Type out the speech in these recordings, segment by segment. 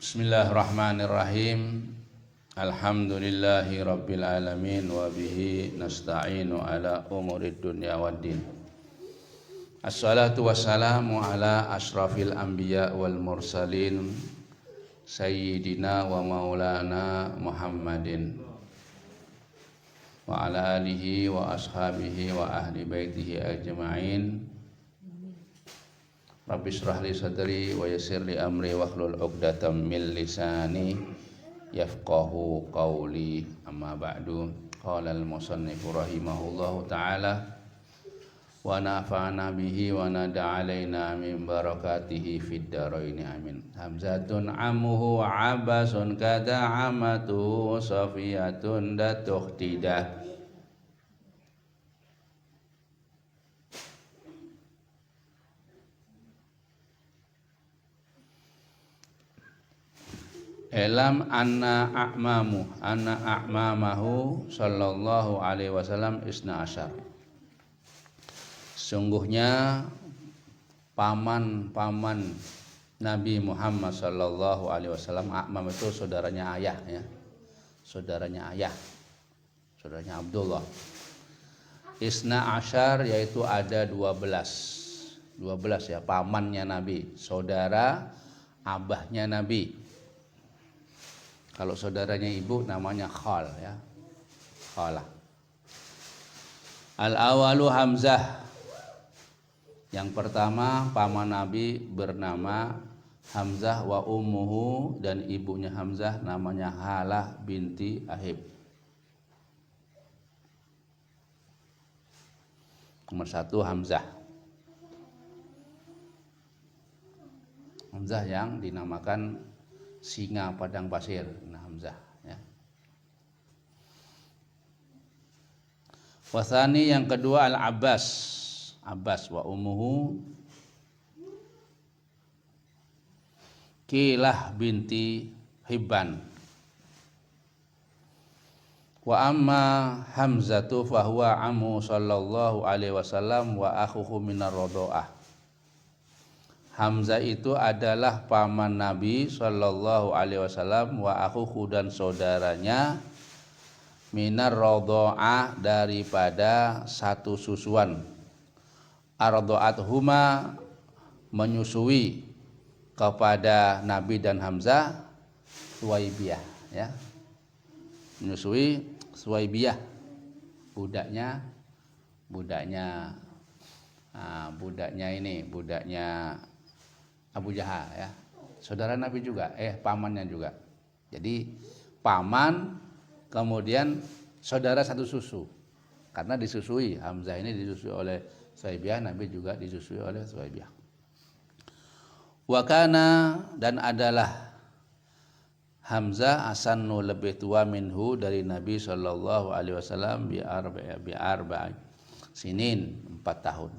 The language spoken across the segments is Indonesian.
Bismillahirrahmanirrahim. Alhamdulillahi rabbil alamin wa bihi nasta'inu ala umurid dunya waddin. Assalatu wassalamu ala ashrafil anbiya wal mursalin sayyidina wa maulana Muhammadin wa ala alihi wa ashabihi wa ahli baitihi ajma'in. Rabbi shrah li sadri wa yassir li amri wahlul 'uqdatam min lisani yafqahu qawli. Amma ba'du. Qala al-musannif rahimahullahu ta'ala wa nafa'ana bihi wa nada 'alaina min barakatihi fid dharain amin. Hamzatun ammuhu wa abasun kada amatu safiyatun datuhtidah. Elam anna a'mamahu sallallahu alaihi wasallam isna asyar. Sungguhnya paman-paman Nabi Muhammad sallallahu alaihi wasallam, a'mam itu saudaranya ayah ya. Saudaranya Saudaranya Abdullah. Isna asyar yaitu ada 12 ya, pamannya Nabi, saudara abahnya Nabi. Kalau saudaranya ibu namanya khal ya. Khalah. Al-awalu Hamzah. Yang pertama paman Nabi bernama Hamzah wa ummuhu, dan ibunya Hamzah namanya Halah binti Ahib. Nomor satu Hamzah. Hamzah yang dinamakan singa padang pasir, nah Hamzah ya. Wasani yang kedua Al-Abbas, Abbas wa ummuhu Kilah binti Hibban. Wa amma Hamzatu fahuwa ammu sallallahu alaihi wasallam wa akhuhu minar radha'ah. Hamzah itu adalah paman Nabi sallallahu alaihi wasallam wa akhuhu, dan saudaranya minar radha'ah, daripada satu susuan. Ardha'athuma, menyusui kepada Nabi dan Hamzah Suwaibiyah ya. Menyusui Suwaibiyah, budaknya Abu Jahal ya, saudara Nabi juga, pamannya juga. Jadi paman kemudian saudara satu susu, karena disusui. Hamzah ini disusui oleh Suwaibiyah, Nabi juga disusui oleh Suwaibiyah. Wa kana, dan adalah Hamzah asannu, lebih tua minhu, dari Nabi sallallahu alaihi wasallam bi arba'i sinin, 4 tahun.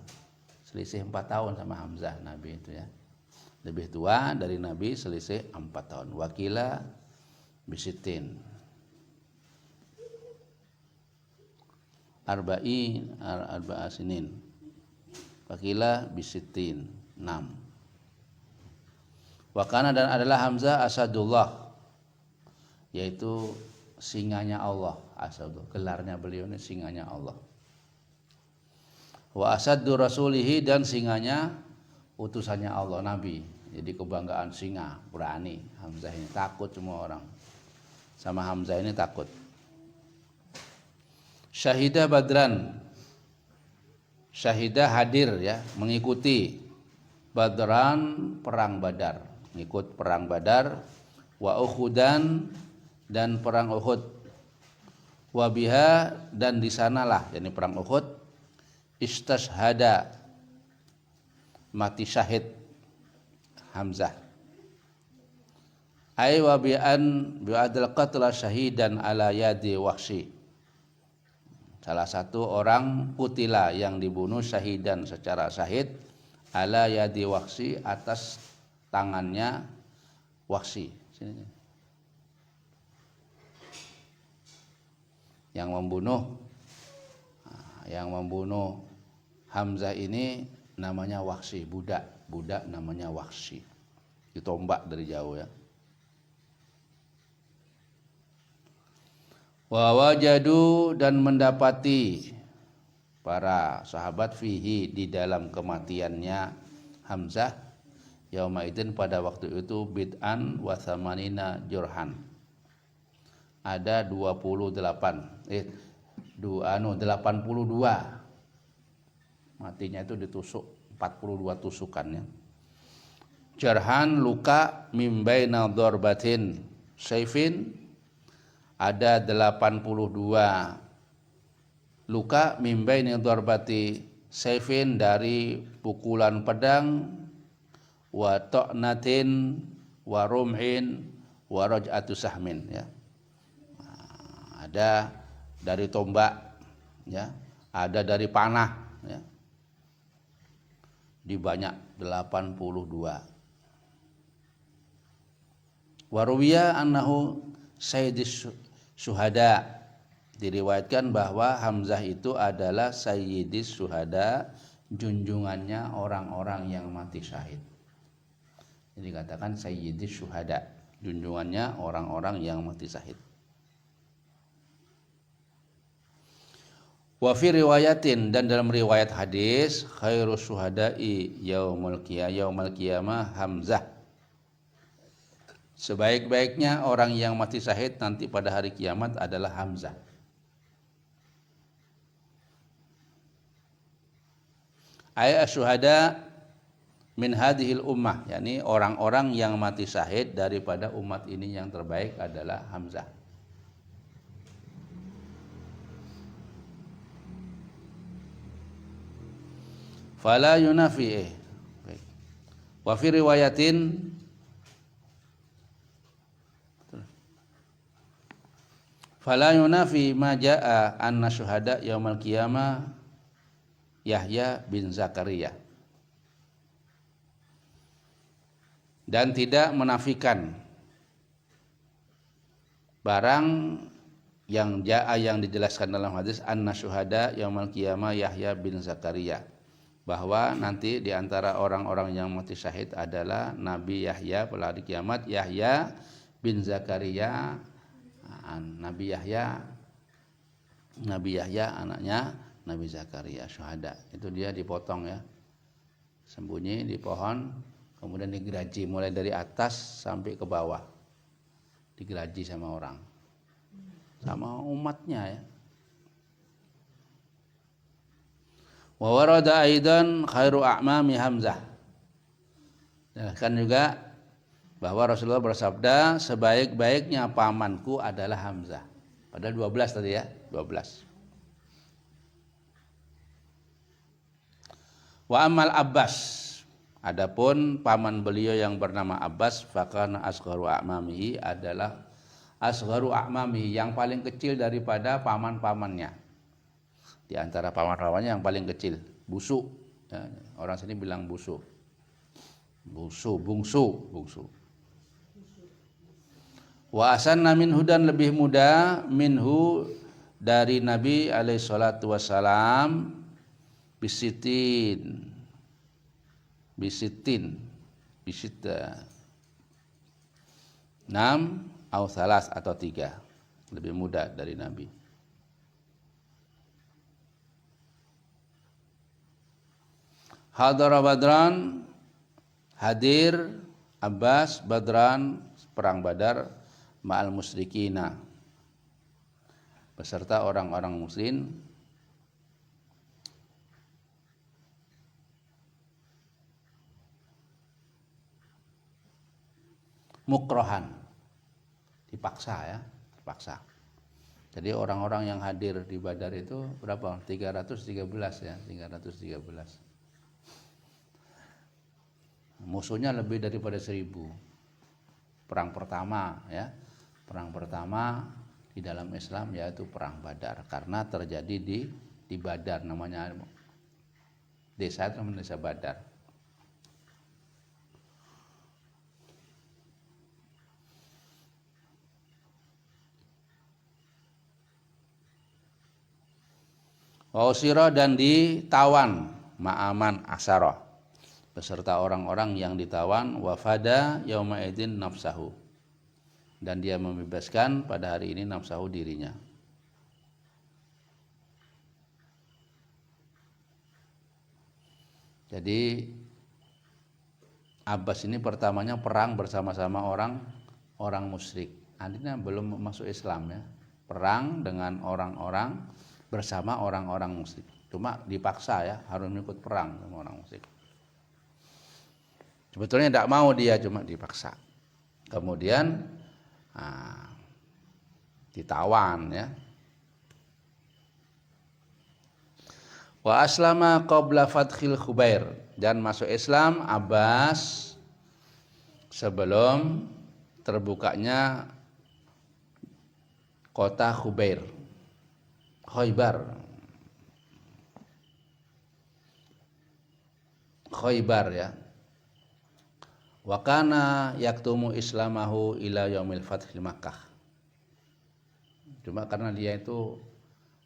Selisih 4 tahun sama Hamzah Nabi itu ya. Lebih tua dari Nabi selisih 4 tahun. Wakila bisitin arba'a sinin. Wakila bisitin 6. Wakana, dan adalah Hamzah asadullah, yaitu singanya Allah. Asadullah, gelarnya beliau ini singanya Allah. Wa asaddu rasulihi, dan singanya utusannya Allah, Nabi. Jadi kebanggaan singa, berani. Hamzah ini takut, semua orang sama Hamzah ini takut. Syahidah Badran, syahidah hadir ya, mengikuti Badran, perang Badar, mengikut perang Badar. Wa Uhudan, dan perang Uhud. Wa biha, dan di sanalah, yakni perang Uhud, istashhada, mati syahid Hamzah. Ay wa bi'adil qatla syahidan ala yadi Wahsy. Salah satu orang kutila yang dibunuh syahidan, secara syahid, ala yadi Wahsy, atas tangannya Wahsy. Yang membunuh Hamzah ini namanya Wahsy, budak namanya Wahsy. Ditombak dari jauh ya. Wa wajadu dan mendapati para sahabat fihi di dalam kematiannya Hamzah yauma idzin pada waktu itu bid'an wa tsamanina jurhan. Ada 82 matinya itu ditusuk 42 tusukannya. Jarhan luka mim baina darbatin saifin ada 82 luka mim baina darbati saifin dari pukulan pedang wa ta'natin wa rumhin wa raj'atu sahmin ya. Ada dari tombak ya, ada dari panah ya. Di banyak 82. Waruwiya annahu sayyidis syuhada, diriwayatkan bahwa Hamzah itu adalah sayyidis syuhada, junjungannya orang-orang yang mati syahid. Jadi dikatakan sayyidis syuhada, junjungannya orang-orang yang mati syahid. Wa fi riwayatin, dan dalam riwayat hadis, khairus syuhada'i yaumul qiyamah Hamzah, sebaik-baiknya orang yang mati syahid nanti pada hari kiamat adalah Hamzah. Ay asyuhada min hadhil ummah, yakni orang-orang yang mati syahid daripada umat ini yang terbaik adalah Hamzah. Fala yunafi. Wa fi riwayatin fala yunafi ma jaa anna syuhada yaumal qiyamah Yahya bin Zakaria, dan tidak menafikan barang yang jaa yang dijelaskan dalam hadis anna syuhada yaumal qiyamah Yahya bin Zakaria, bahwa nanti di antara orang-orang yang mati syahid adalah Nabi Yahya pada hari kiamat, Yahya bin Zakaria. Nabi Yahya anaknya Nabi Zakaria syuhada. Itu dia dipotong ya, sembunyi di pohon, kemudian digeraji mulai dari atas sampai ke bawah, digeraji sama orang, sama umatnya ya. Wa warada aidan khairu a'mami Hamzah, kan juga bahwa Rasulullah bersabda sebaik-baiknya pamanku adalah Hamzah. Padahal 12 tadi ya, 12. Wa amal Abbas, adapun paman beliau yang bernama Abbas, fakana asgharu a'mamihi, adalah asgharu a'mamihi, yang paling kecil daripada paman-pamannya. Di antara paman-pamannya yang paling kecil, busuk. Ya, orang sini bilang busuk. Bungsu. Wa asanna minhu, dan lebih muda minhu dari Nabi alaihi salatu wassalam bisitin 6 au salas atau 3, lebih muda dari Nabi. Hadara Badran, hadir Abbas Badran, perang Badar, ma'al musyrikina, beserta orang-orang muslim, mukrohan, dipaksa. Jadi orang-orang yang hadir di Badar itu berapa? 313 ya, 313. Musuhnya lebih daripada 1000. Perang pertama ya, perang pertama di dalam Islam yaitu perang Badar, karena terjadi di Badar, namanya desa itu namanya desa Badar. Wausira, dan ditawan ma'aman asyarah, beserta orang-orang yang ditawan, wafada yauma idzin nafsahu, dan dia membebaskan pada hari ini nafsahu, dirinya. Jadi Abbas ini pertamanya perang bersama-sama orang musyrik. Artinya belum masuk Islam ya. Perang dengan orang-orang bersama orang-orang musyrik. Cuma dipaksa ya, harus ikut perang sama orang musyrik. Sebetulnya tidak mau dia, cuma dipaksa. Kemudian ditawan ya. Wa aslama qabla fathil Khubair, dan masuk Islam Abbas sebelum terbukanya kota Khubair, Khaybar ya. Wa kana yaktumu islamahu ila yaumil fathil Makkah. Cuma karena dia itu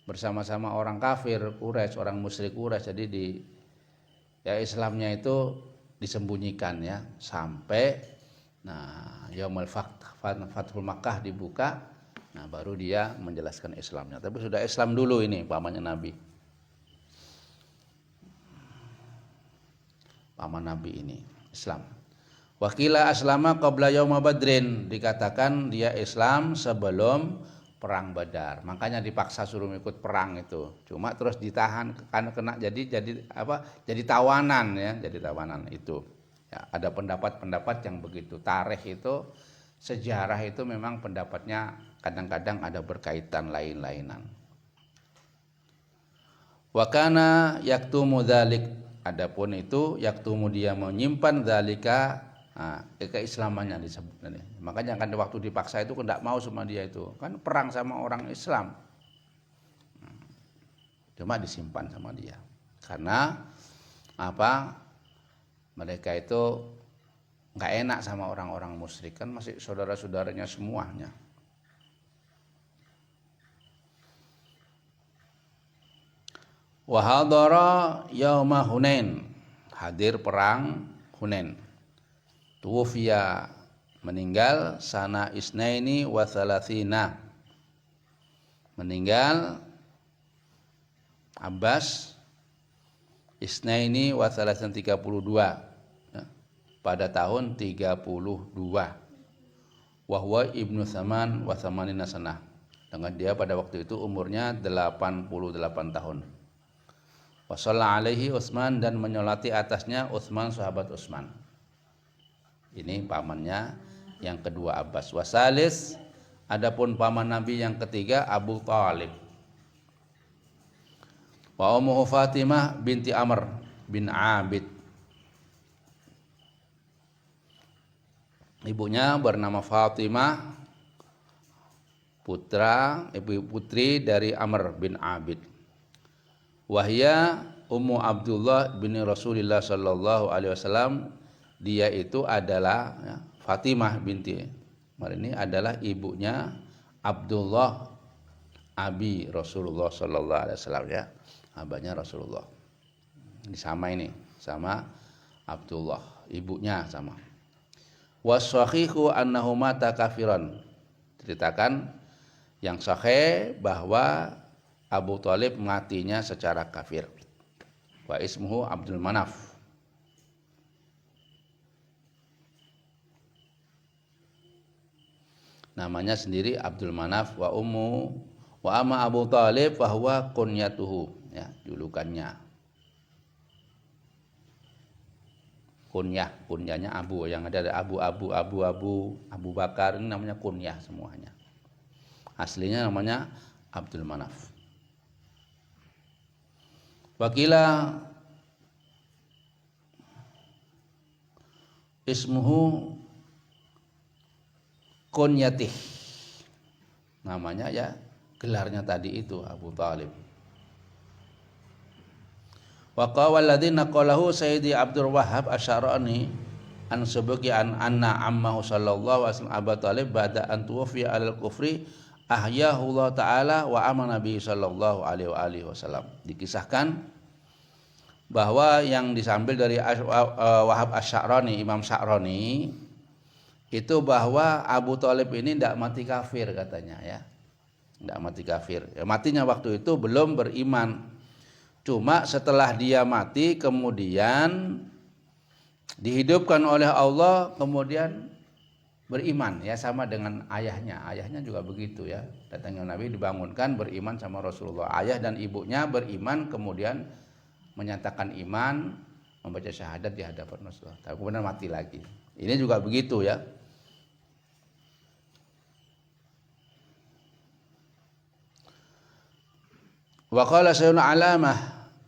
bersama-sama orang kafir Quraisy, orang musyrik Quraisy, jadi Islamnya itu disembunyikan ya sampai yaumul fathul Makkah dibuka, baru dia menjelaskan Islamnya. Tapi sudah Islam dulu ini pamannya Nabi. Paman Nabi ini Islam. Wakila aslama qabla yauma Badrin, dikatakan dia Islam sebelum perang Badar. Makanya dipaksa suruh ikut perang itu. Cuma terus ditahan karena kena jadi tawanan ya, jadi tawanan itu. Ya, ada pendapat-pendapat yang begitu. Tarikh itu, sejarah itu memang pendapatnya kadang-kadang ada berkaitan lain-lainan. Wa kana yaktumu dzalik, adapun itu yaktumu dia menyimpan dzalika keislamannya disebut. Makanya kan waktu dipaksa itu tidak mau sama dia, itu kan perang sama orang Islam, cuma disimpan sama dia karena mereka itu nggak enak sama orang-orang musyrik, kan masih saudara-saudaranya semuanya. Wa hadara yauma Hunain, hadir perang Hunain. Tuwfiya, meninggal sana isnaini wa thalathina, meninggal Abbas isnaini wa thalathina 32 ya, pada tahun 32. Wa huwa ibnu Thaman wa thamanina sanah, dengan dia pada waktu itu umurnya 88 tahun. Wa shalla alaihi Utsman, dan menyolati atasnya Utsman, sahabat Utsman. Ini pamannya yang kedua Abbas. Wasalis, adapun paman Nabi yang ketiga Abu Thalib. Wa ummuhu Fatimah binti Amr bin Abid. Ibunya bernama Fatimah, putri dari Amr bin Abid. Wahya ummu Abdullah bin Rasulillah sallallahu alaihi wasallam, dia itu adalah Fatimah binti Umar, ini adalah ibunya Abdullah abi Rasulullah sallallahu alaihi wasallam ya, abahnya Rasulullah. Ini sama Abdullah, ibunya sama. Washahihu annahu mata kafiran, ceritakan yang sahih bahwa Abu Thalib matinya secara kafir. Wa ismuhu Abdul Manaf, namanya sendiri Abdul Manaf. Wa ama Abu Thalib bahwa kunyatuhu, ya, julukannya. Kunyahnya Abu, yang ada Abu Bakar, ini namanya kunyah semuanya. Aslinya namanya Abdul Manaf. Wakila ismuhu kunyatih, namanya ya gelarnya tadi itu Abu Thalib. Wa qawal ladzina qalahu Sayyidi Abdul Wahhab Asy'arani an subuki an anna ammahu sallallahu alaihi wasallam Abu Thalib ba'da an tuwfiya alal kufri ahyahu Allah taala wa amana nabi sallallahu alaihi wasallam. Dikisahkan bahwa yang disambil dari Wahab Asy'arani, Imam Sya'rani, itu bahwa Abu Thalib ini tidak mati kafir katanya ya. Tidak mati kafir. Ya, matinya waktu itu belum beriman. Cuma setelah dia mati kemudian dihidupkan oleh Allah, kemudian beriman, ya sama dengan ayahnya. Ayahnya juga begitu ya. Datangnya Nabi dibangunkan beriman sama Rasulullah. Ayah dan ibunya beriman kemudian menyatakan iman, membaca syahadat di hadapan Rasulullah. Tapi kemudian mati lagi. Ini juga begitu ya. Wa qala sayyiduna Alamah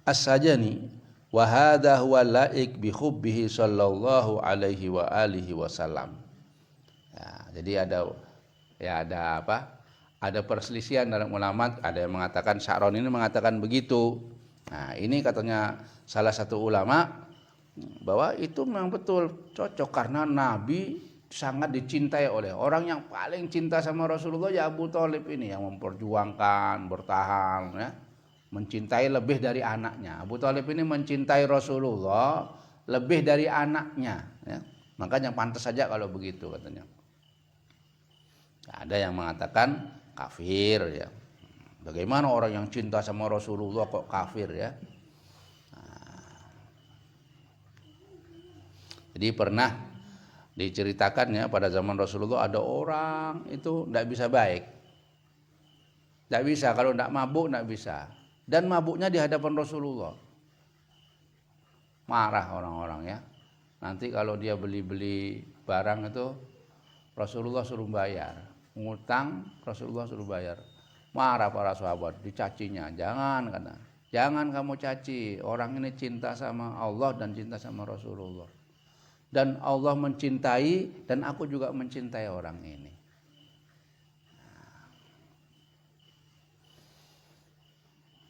As-Sajani wa hadha huwa laik bi hubbihi sallallahu alaihi wa alihi wasallam. Ya, jadi ada apa? Ada perselisihan dalam ulama, ada yang mengatakan Sya'rani ini mengatakan begitu. Nah, ini katanya salah satu ulama bahwa itu memang betul cocok karena Nabi sangat dicintai oleh orang yang paling cinta sama Rasulullah ya Abu Thalib ini yang memperjuangkan, bertahan ya. Mencintai lebih dari anaknya. Abu Thalib ini mencintai Rasulullah lebih dari anaknya ya. Makanya pantas saja kalau begitu katanya. Ada yang mengatakan kafir ya. Bagaimana orang yang cinta sama Rasulullah kok kafir ya? Jadi pernah diceritakan ya pada zaman Rasulullah ada orang itu tidak bisa baik. Tidak bisa, kalau tidak mabuk tidak bisa. Dan mabuknya di hadapan Rasulullah. Marah orang-orang ya. Nanti kalau dia beli-beli barang itu Rasulullah suruh bayar. Ngutang Rasulullah suruh bayar. Marah para sahabat, dicacinya. Jangan kata. Jangan kamu caci. Orang ini cinta sama Allah dan cinta sama Rasulullah. Dan Allah mencintai dan aku juga mencintai orang ini.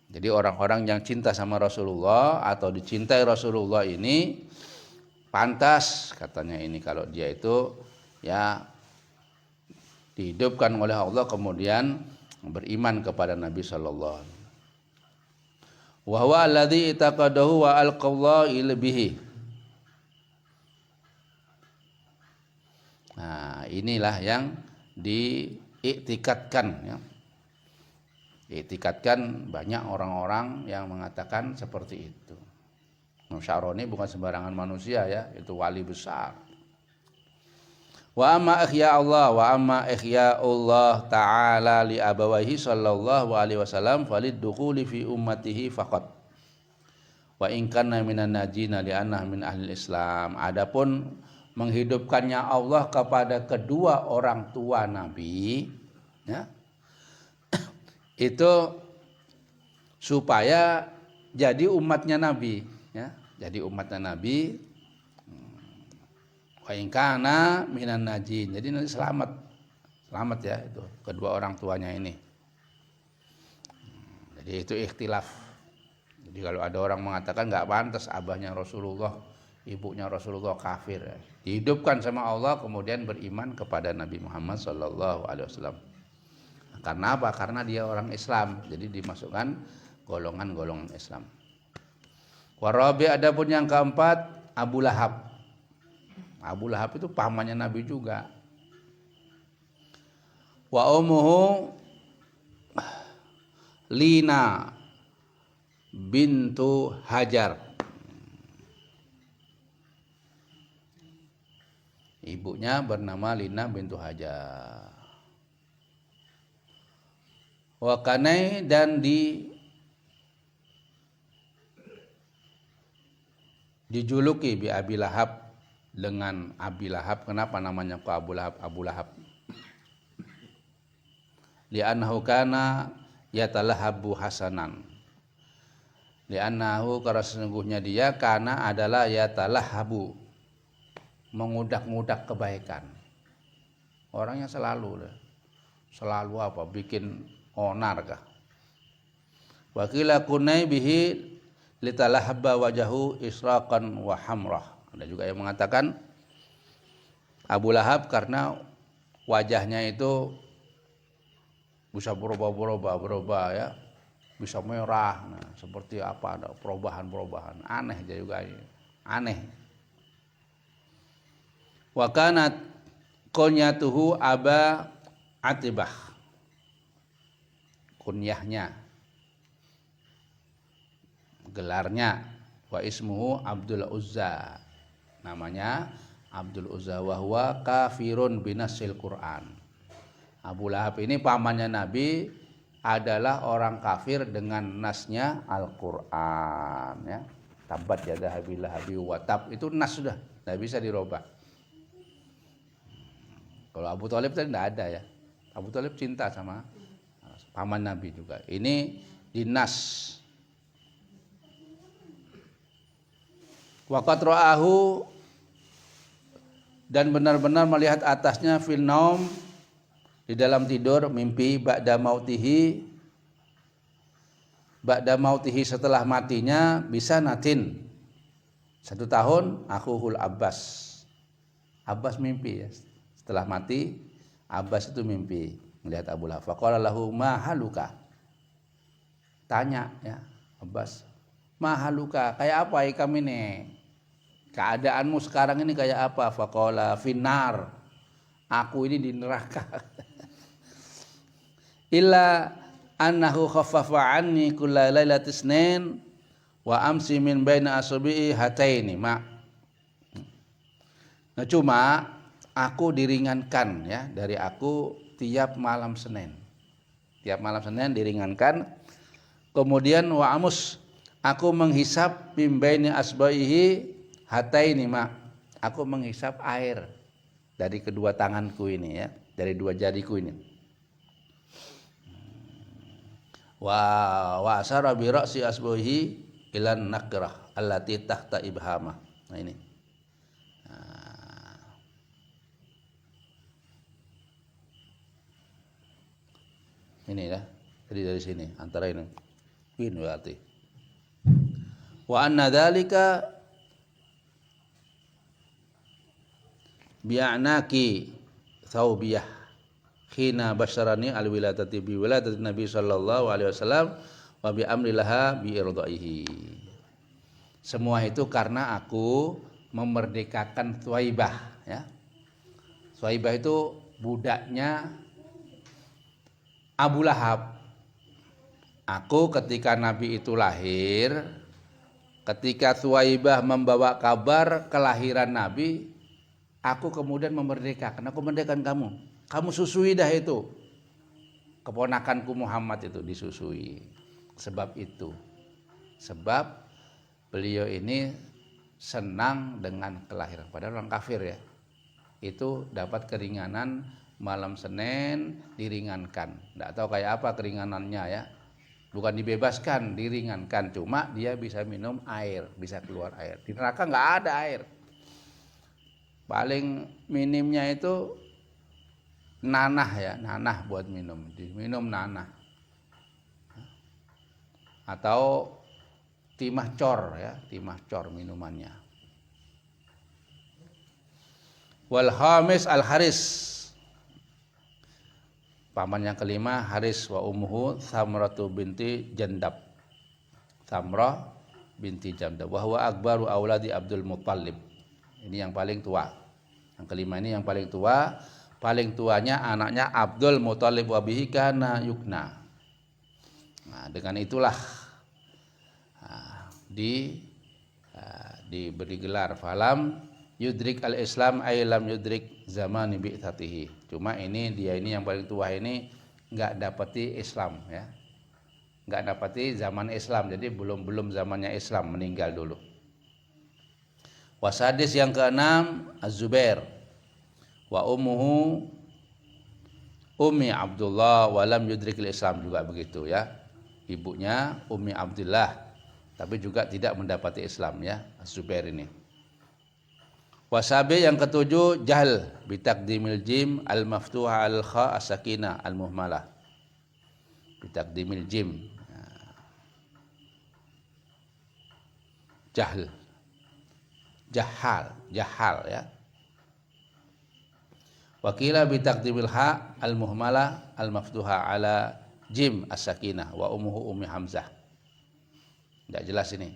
Jadi orang-orang yang cinta sama Rasulullah atau dicintai Rasulullah ini pantas katanya ini kalau dia itu ya dihidupkan oleh Allah kemudian beriman kepada Nabi sallallahu alaihi wasallam. Wa huwa alladzi itaqadahu wa alqallahu ilbihi. Nah, inilah yang diiktikadkan ya. Diiktikadkan banyak orang-orang yang mengatakan seperti itu. Sya'rani bukan sembarangan manusia ya, itu wali besar. Wa amma ihya Allah wa amma ihya Allah taala li abawaihi sallallahu alaihi wasallam falid dukhuli fi ummatihi faqat. Wa in kana minan najina li anna min ahli Islam. Adapun menghidupkannya Allah kepada kedua orang tua Nabi ya. Itu supaya jadi umatnya Nabi ya, jadi umatnya Nabi. Wa in kana minan najin. Jadi nanti selamat ya itu kedua orang tuanya ini. Jadi itu ikhtilaf. Jadi kalau ada orang mengatakan enggak pantas abahnya Rasulullah, ibunya Rasulullah kafir ya. Dihidupkan sama Allah kemudian beriman kepada Nabi Muhammad sallallahu alaihi wasallam. Karena apa? Karena dia orang Islam, jadi dimasukkan golongan-golongan Islam. Warabi adapun yang keempat Abu Lahab. Abu Lahab itu pamannya Nabi juga. Wa ummuhu Lina bintu Hajar. Ibunya bernama Lina bintu Hajar. Wa kanai dan dijuluki bi Abi Lahab dengan Abi Lahab. Kenapa namanya kok Abu Lahab? Abu Lahab. Li'annahu kana yatalahabu hasanan. Li'annahu karena sesungguhnya dia kana adalah yatalahabu mengudak-ngudak kebaikan. Orangnya selalu apa? Bikin onar kah? Wa qila kunai bihi litalahabba wajahu israqan wa hamrah. Ada juga yang mengatakan Abu Lahab karena wajahnya itu bisa berubah ya, bisa merah, nah, seperti apa ada perubahan aneh juga aneh. Wa kanat kunyatuhu Aba Atibah. Kunyahnya gelarnya. Wa ismuhu Abdul Uzza, namanya Abdul Uzza, wa huwa kafirun binasil Quran. Abu Lahab ini pamannya Nabi adalah orang kafir dengan nasnya Al-Quran, ya. Tabat yada Abi Lahab wa tab, itu nas sudah, tidak bisa dirubah. Kalau Abu Thalib tadi tidak ada, ya. Abu Thalib cinta sama paman Nabi juga. Ini dinas. Waqat ra'ahu, dan benar-benar melihat atasnya fil naum, di dalam tidur mimpi, ba'da mautihi setelah matinya, bisa natin 1 tahun, akhuhul Abbas mimpi, ya. Setelah mati Abbas itu mimpi melihat Abu Lahab. Faqala lahu ma haluka, tanya, ya, Abbas, ma haluka, kayak apa ikam ini, keadaanmu sekarang ini kayak apa? Faqala finnar, aku ini di neraka. Illa annahu khaffafa anni kulla lailati isnin wa amsi min baina asabi'i hataini ma. Nah, cuma aku diringankan, ya, dari aku tiap malam Senin. Tiap malam Senin diringankan. Kemudian wa amus, aku menghisap min baina asba'ihi hataini ma. Aku menghisap air dari kedua tanganku ini, ya, dari 2 jariku ini. Wa asara bi ra'si asbahi ilan nakrah allati tahta ibhama. Nah, ini. Ini, ya. Jadi dari sini antara ini. Win berarti. Wa anna dzalika bi'anaki thawbiyah hina basyarani al-wiladati bi wiladati Nabi sallallahu alaihi wasallam wa bi amrilaha bi irdaihi. Semua itu karena aku memerdekakan Thuwaibah, ya. Thuwaibah itu budaknya Abu Lahab. Aku ketika Nabi itu lahir, ketika Thuwaibah membawa kabar kelahiran Nabi, aku kemudian memerdekakan. Aku memerdekakan kamu. Kamu susui dah itu. Keponakanku Muhammad itu disusui. Sebab itu. Sebab beliau ini senang dengan kelahiran. Padahal orang kafir, ya. Itu dapat keringanan malam Senin, diringankan. Tidak tahu kayak apa keringanannya, ya. Bukan dibebaskan, diringankan. Cuma dia bisa minum air, bisa keluar air. Di neraka nggak ada air. Paling minimnya itu nanah, ya, nanah buat minum, diminum nanah, atau timah cor, ya, timah cor minumannya. Wal khamis al Haris, paman yang kelima Haris, wa ummuhu Samratu binti Jandab, Samrah binti Jandab, wa huwa akbaru auladi Abdul Muttalib. Ini yang paling tua. Yang kelima ini yang paling tua. Paling tuanya anaknya Abdul Muttalib, wa bihi kana yukna. Nah, dengan itulah diberi gelar falam yudrik al-Islam ay lam yudrik zamani bi'tsatihi. Cuma dia ini yang paling tua ini enggak dapati Islam, ya. Enggak dapati zaman Islam, jadi belum zamannya Islam, meninggal dulu. Wasadis yang keenam Az-Zubair, wa ummuhu Ummi Abdullah walam yudrikil Islam, juga begitu, ya. Ibunya Ummi Abdullah tapi juga tidak mendapati Islam, ya, Az-Zubair ini. Wasabi yang ketujuh Jahl bitaqdimil jim al-maftuha al-kha as-sakinah al-muhmalah. Bitaqdimil jim. Jahl. Jahal, ya. Wakila bitaqdimil ha al-muhmalah al-maftuha ala jim as-sakinah wa ummuhu Ummi Hamzah. Tidak jelas ini.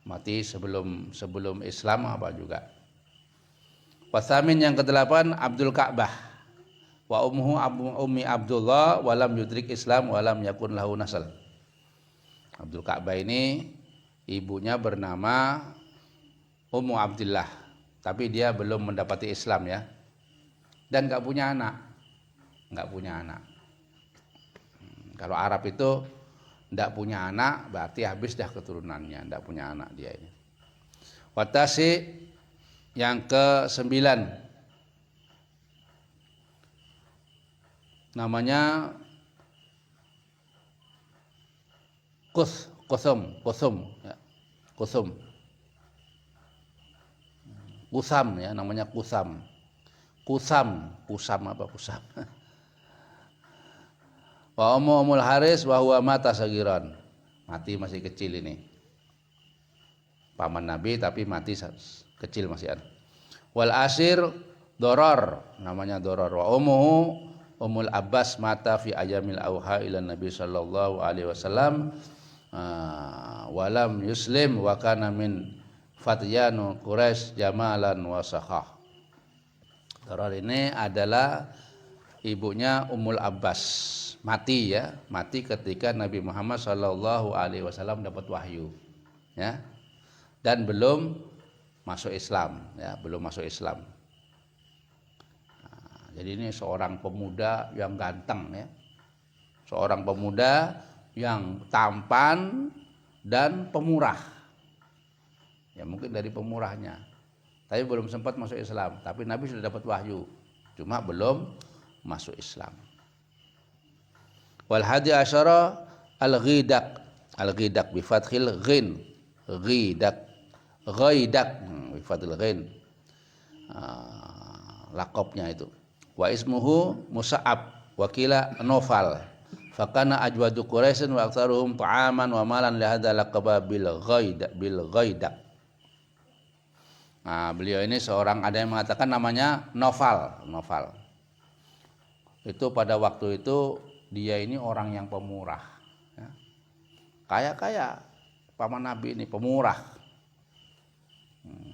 Mati sebelum Islam apa juga. Wasamin yang kedelapan Abdul Ka'bah, wa ummuhu Ummi Abdullah walam yudrik Islam walam yakun lahu nasal. Abdul Ka'bah ini Ibunya bernama Ummu Abdillah, tapi dia belum mendapati Islam ya. Dan nggak punya anak. Kalau Arab itu nggak punya anak berarti habis dah keturunannya, nggak punya anak dia ini. Watasi yang ke-9 namanya Kusum ya. Kusam ya, namanya Kusam apa Kusam. Wa Ummul Haris wa huwa mata sagiran. Mati masih kecil ini. Paman Nabi tapi mati kecil masih ada. Wal asir Doror, namanya Doror. Wa ummuhu Ummul Abbas mata fi ayamil auha ila Nabi sallallahu alaihi wasallam. Walam yuslim wa kana min fatyanu Quraisy jamalan wa sakhah. Doror ini adalah ibunya Ummul Abbas, mati ketika Nabi Muhammad sallallahu alaihi wasallam dapat wahyu ya, dan belum masuk Islam ya, jadi ini seorang pemuda yang ganteng ya, seorang pemuda yang tampan dan pemurah ya, mungkin dari pemurahnya, tapi belum sempat masuk Islam. Tapi Nabi sudah dapat wahyu, cuma belum masuk Islam. Wal hadi asyara al-ghidak bi fathil ghin, ghidak bi fathil ghin, lakopnya itu. Wa ismuhu Musa'ab wa kila Nofal. Fakana ajwadu Quraisyin wa aktsaruhum ta'aman wa malan li hadza laqaba bil ghaidak. Nah, beliau ini seorang, ada yang mengatakan namanya Nofal. Itu pada waktu itu dia ini orang yang pemurah ya. Kaya paman Nabi ini pemurah.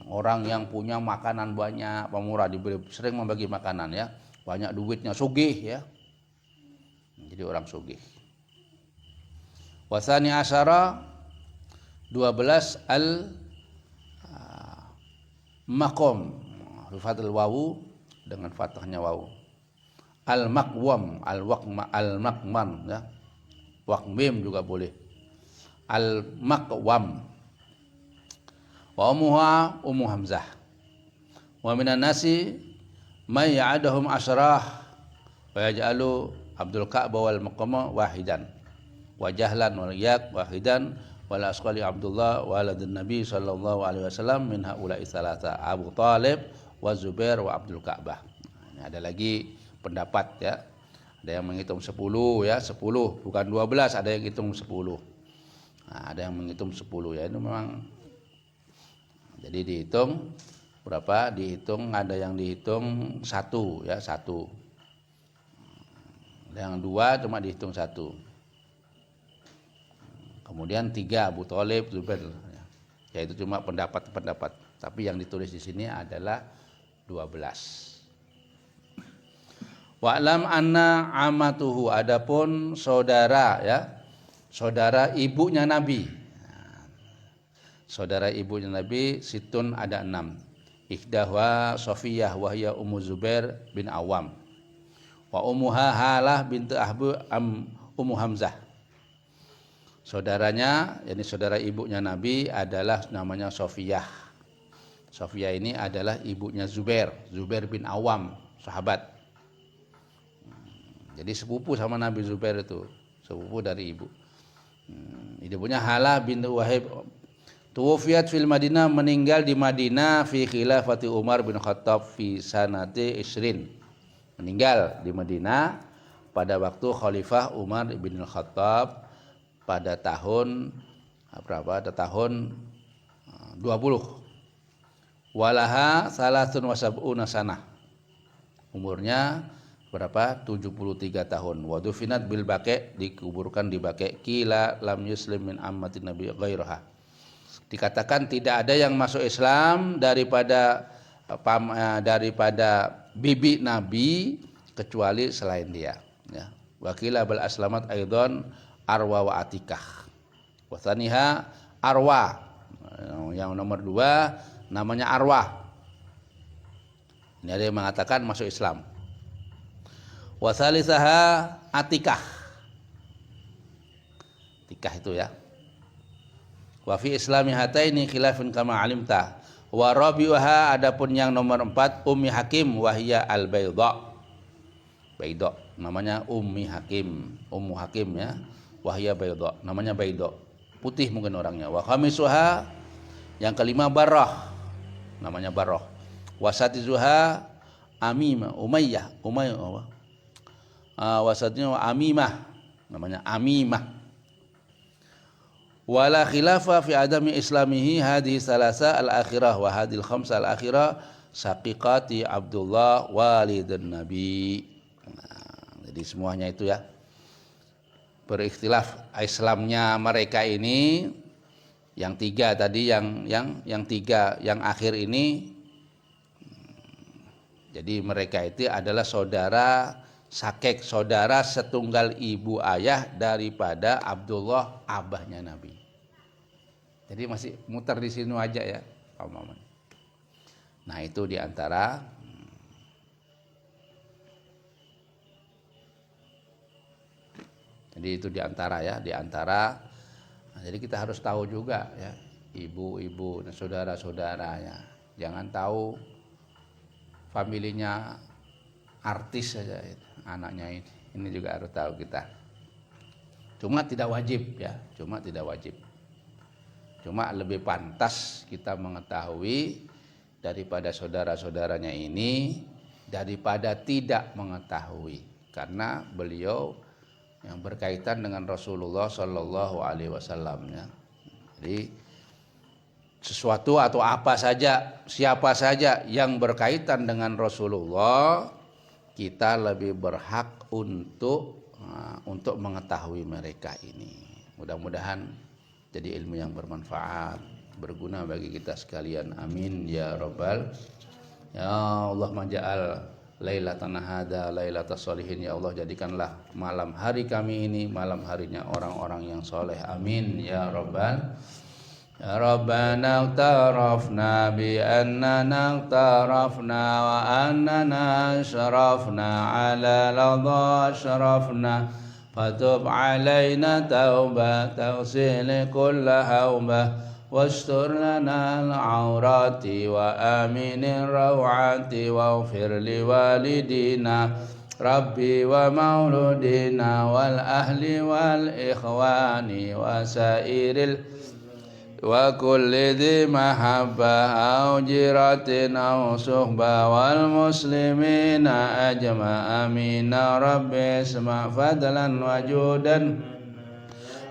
Orang yang punya makanan banyak, pemurah, diberi, sering membagi makanan ya. Banyak duitnya, sugih ya. Jadi orang sugih. Wasani asyara 12 al-maqam, fathul wawu dengan fathahnya wawu. Al-maqwam, al-maqman ya. Waqmim juga boleh. Al-maqwam. Wa ummuha Ummu Hamzah. Wa minan nasi may ya'adahum asyrah wa yaj'alu Abdul Ka'bah wal Maqama wahidan wa Jahlan wal Yak wahidan wal Asqali Abdullah waladun Nabi sallallahu alaihi wasallam min haula'i tsalatsa Abu Thalib wa Zubair wa Abdul Ka'bah. Ini ada lagi pendapat ya. Ada yang menghitung 10 ya, 10 bukan 12, ada yang hitung 10. Nah, ada yang menghitung 10 ya, itu memang jadi dihitung berapa? Dihitung, ada yang dihitung 1 ya, 1. Yang 2 cuma dihitung 1. Kemudian 3 Abu Thalib, Zubair. Ya itu cuma pendapat-pendapat. Tapi yang ditulis di sini adalah 12. Wa'lam anna amatuhu, adapun saudara ya, saudara ibunya Nabi. Saudara ibunya Nabi situn ada 6. Ihdahwa Safiyah wahya Ummu Zubair bin Awam. Wa ummuha Halah bintu Ummu Hamzah. Saudaranya, yakni saudara ibunya Nabi adalah namanya Safiyah. Safiyah ini adalah ibunya Zubair bin Awam, sahabat. Jadi sepupu sama Nabi Zubair itu, sepupu dari ibu. Ibunya Halah bintu Wahib. Tuwafiyat fil Madinah, meninggal di Madinah fi khilafati Umar bin Khattab fi sanati isrin. Meninggal di Madinah pada waktu Khalifah Umar bin Khattab pada tahun berapa? Pada tahun 20. Walaha salasun wasab'una sanah. Umurnya berapa? 73 tahun. Wa dufinat bil Baqi', dikuburkan di Baqi'. Qila lam yuslim min ammatin nabi ghairaha. Dikatakan tidak ada yang masuk Islam daripada bibi Nabi kecuali selain dia ya. Wakila bal aslamat aidon arwa wa atikah wa thaniha arwah. Yang nomor 2 namanya arwah. Ini ada yang mengatakan masuk Islam. Wa tsalitsaha atikah. Tikah itu ya. Wa fi islami hataini khilafun kama alimta. Wa rabi'uha, adapun yang nomor 4 Ummi Hakim wahia al-baydha. Baydha namanya Ummi Hakim, Ummu Hakim ya. Wahia baydha, namanya baydha. Putih mungkin orangnya. Wa khamisuha, yang kelima Barrah, namanya Barrah. Wa satizuha Amimah, Umayyah. Wasatnya Amimah, namanya Amimah. Wala khilafa fi adami islamihi hadhihi salasa al-akhirah wa hadhil khamsa al-akhirah saqiqati Abdullah walidun Nabi. Nah, jadi semuanya itu ya berikhtilaf Islamnya mereka ini. Yang 3 tadi, yang 3 yang akhir ini, jadi mereka itu adalah saudara sakek, saudara setunggal ibu ayah daripada Abdullah abahnya Nabi. Jadi masih muter di sini aja ya, Pak Maman. Nah, itu diantara jadi itu diantara ya, diantara. Nah, jadi kita harus tahu juga ya, ibu-ibu dan saudara-saudaranya. Jangan tahu familinya artis saja anaknya ini. Ini juga harus tahu kita. Cuma tidak wajib ya, cuma tidak wajib. Cuma lebih pantas kita mengetahui daripada saudara-saudaranya ini daripada tidak mengetahui, karena beliau yang berkaitan dengan Rasulullah Shallallahu Alaihi Wasallam ya. Jadi sesuatu atau apa saja, siapa saja yang berkaitan dengan Rasulullah, kita lebih berhak untuk mengetahui mereka ini. Mudah-mudahan jadi ilmu yang bermanfaat, berguna bagi kita sekalian. Amin ya rabbal. Ya Allah, maja'al lailatan hada lailatas sholihin. Ya Allah, jadikanlah malam hari kami ini malam harinya orang-orang yang soleh. Amin ya rabbal. Ya Rabbana tarafna bi annana tarafna wa annana ashrafna ala ladha ashrafna fatub alaina tauba tawsil kulla hauba wastur lana al-awrati wa aminir rawati waghfir li walidina Rabbi wa mauludina wal ahli wal ikhwani wa sairil wa kulli dhi mahabbah au jiratin au suhbah wal muslimina ajma amina rabbi isma fadlan wajudan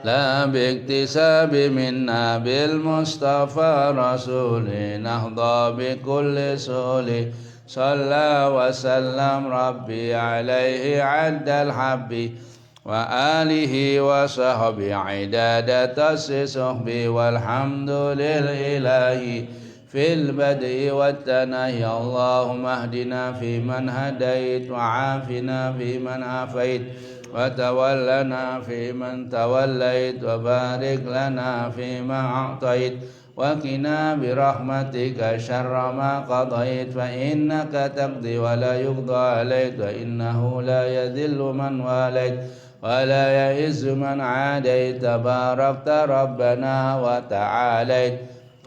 la biktisabi minna bil mustafa rasuli nahda bi kulli suli salla wa sallam rabbi alaihi addal habbi wa alihi wa sahbi idadata sisahbi walhamdulil ilahi fil bad'i wat tanahi. Allahumma hdina fi man hadait wa afina fi man afait wa tawallana fi man tawallait wa barik lana fi ma a'tait wa qina bi rahmatika syarra ma qadait fa innaka taqdi wa la yuqda alaik wa innahu la yadhillu man walait ولا يئز من عاديت تباركت ربنا وتعاليت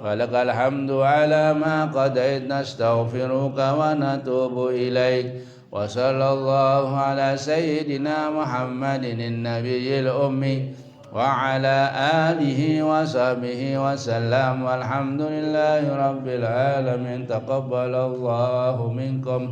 ولك الحمد على ما قضيت نستغفرك ونتوب إليك وصلى الله على سيدنا محمد النبي الأمي وعلى آله وصحبه وسلم والحمد لله رب العالمين. تقبل الله منكم.